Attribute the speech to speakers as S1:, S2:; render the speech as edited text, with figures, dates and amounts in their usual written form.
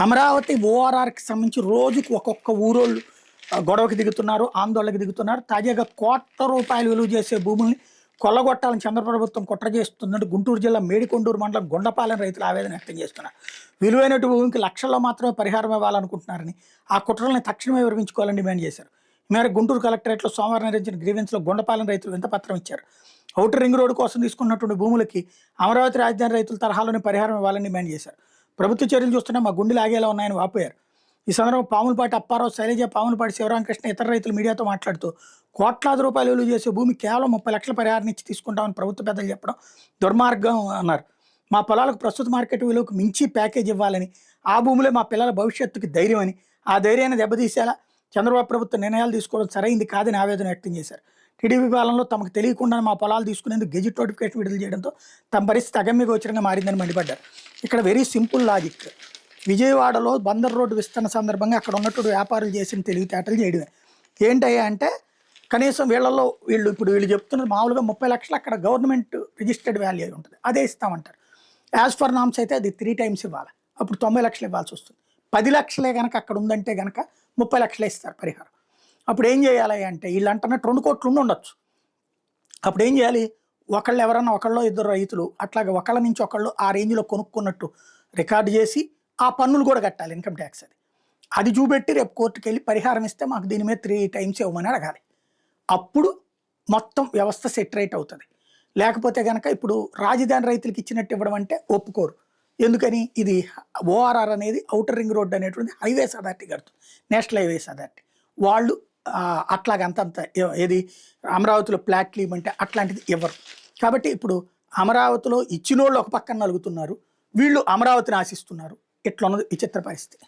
S1: అమరావతి ఓఆర్ఆర్కి సంబంధించి రోజుకు ఒక్కొక్క ఊరోళ్ళు గొడవకి దిగుతున్నారు, ఆందోళనకి దిగుతున్నారు. తాజాగా ₹1,00,00,000 విలువ చేసే భూముల్ని కొల్లగొట్టాలని చంద్ర ప్రభుత్వం కుట్ర చేస్తుందంటూ గుంటూరు జిల్లా మేడికొండూరు మండలం గుండపాలెం రైతులు ఆవేదన వ్యక్తం చేస్తున్నారు. విలువైనటు భూమికి లక్షల్లో మాత్రమే పరిహారం ఇవ్వాలనుకుంటున్నారని, ఆ కుట్రల్ని తక్షణమే విరమించుకోవాలని డిమాండ్ చేశారు. ఈ మేరకు గుంటూరు కలెక్టరేట్లో సోమవారం నిర్వహించిన గ్రీవెన్స్లో గుండపాలెం రైతులు వింతపత్రం ఇచ్చారు. ఔటర్ రింగ్ రోడ్డు కోసం తీసుకున్నటువంటి భూములకి అమరావతి రాజధాని రైతుల తరహాలోనే పరిహారం ఇవ్వాలని డిమాండ్ చేశారు. ప్రభుత్వ చర్యలు చూస్తుంటే మా గుండెలు ఆగేలా ఉన్నాయని వాపోయారు. ఈ సందర్భంగా పాములపాటి అప్పారావు, శైలజ, పాములపాటి శివరామకృష్ణ ఇతర రైతులు మీడియాతో మాట్లాడుతూ ₹1,00,00,000 విలువ చేసే భూమి కేవలం 30 లక్షల పరిహారం ఇచ్చి తీసుకుంటామని ప్రభుత్వ పెద్దలు చెప్పడం దుర్మార్గం అన్నారు. మా పొలాలకు ప్రస్తుత మార్కెట్ విలువకు మించి ప్యాకేజ్ ఇవ్వాలని, ఆ భూములే మా పిల్లల భవిష్యత్తుకి ధైర్యం అని, ఆ ధైర్యాన్ని దెబ్బతీసేలా చంద్రబాబు ప్రభుత్వం నిర్ణయాలు తీసుకోవడం సరైంది కాదని ఆవేదన వ్యక్తం చేశారు. టీడీపీ పాలనలో తమకు తెలియకుండానే మా పొలాలు తీసుకునేందుకు గెజిట్ నోటిఫికేషన్ విడుదల చేయడంతో తమ పరిస్థితి అగమ్యగోచరంగా మారిందని మండిపడ్డారు. ఇక్కడ వెరీ సింపుల్ లాజిక్. విజయవాడలో బందర్ రోడ్డు విస్తరణ సందర్భంగా అక్కడ ఉన్నటువంటి వ్యాపారులు చేసిన తెలివితేటలు చేయడమే. ఏంటయ్యా అంటే కనీసం వీళ్ళు చెప్తున్నది మామూలుగా 30 లక్షలు అక్కడ గవర్నమెంట్ రిజిస్టర్డ్ వాల్యూ అయి ఉంటుంది, అదే ఇస్తామంటారు. యాజ్ ఫర్ నామ్స్ అయితే అది 3 టైమ్స్ ఇవ్వాలి, అప్పుడు 90 లక్షలు ఇవ్వాల్సి వస్తుంది. 10 లక్షలే కనుక అక్కడ ఉందంటే కనుక 30 లక్షలే ఇస్తారు పరిహారం. అప్పుడు ఏం చేయాలి అంటే వీళ్ళు అంటున్నట్టు 2 కోట్లు ఉండొచ్చు. అప్పుడు ఏం చేయాలి, ఒకళ్ళో ఇద్దరు రైతులు అట్లాగే ఒకళ్ళ నుంచి ఒకళ్ళు ఆ రేంజ్లో కొనుక్కున్నట్టు రికార్డు చేసి ఆ పన్నులు కూడా కట్టాలి, ఇన్కమ్ ట్యాక్స్. అది చూపెట్టి రేపు కోర్టుకు వెళ్ళి పరిహారం ఇస్తే మాకు దీని మీద 3 టైమ్స్ ఇవ్వమని అడగాలి. అప్పుడు మొత్తం వ్యవస్థ సెట్ రైట్ అవుతుంది. లేకపోతే కనుక ఇప్పుడు రాజధాని రైతులకు ఇచ్చినట్టు ఇవ్వడం అంటే ఒప్పుకోరు. ఎందుకని, ఇది ఓఆర్ఆర్ అనేది ఔటర్ రింగ్ రోడ్ అనేటువంటి హైవేస్ అథారిటీ కడుతుంది, నేషనల్ హైవేస్ అథారిటీ. వాళ్ళు అట్లాగంతంత ఏది అమరావతిలో ప్లాట్లు ఇవ్వమంటే అట్లాంటిది ఇవ్వరు. కాబట్టి ఇప్పుడు అమరావతిలో ఇచ్చినోళ్ళు ఒక పక్కన నలుగుతున్నారు, వీళ్ళు అమరావతిని ఆశిస్తున్నారు. ఇట్లా ఉన్నది విచిత్ర పరిస్థితి.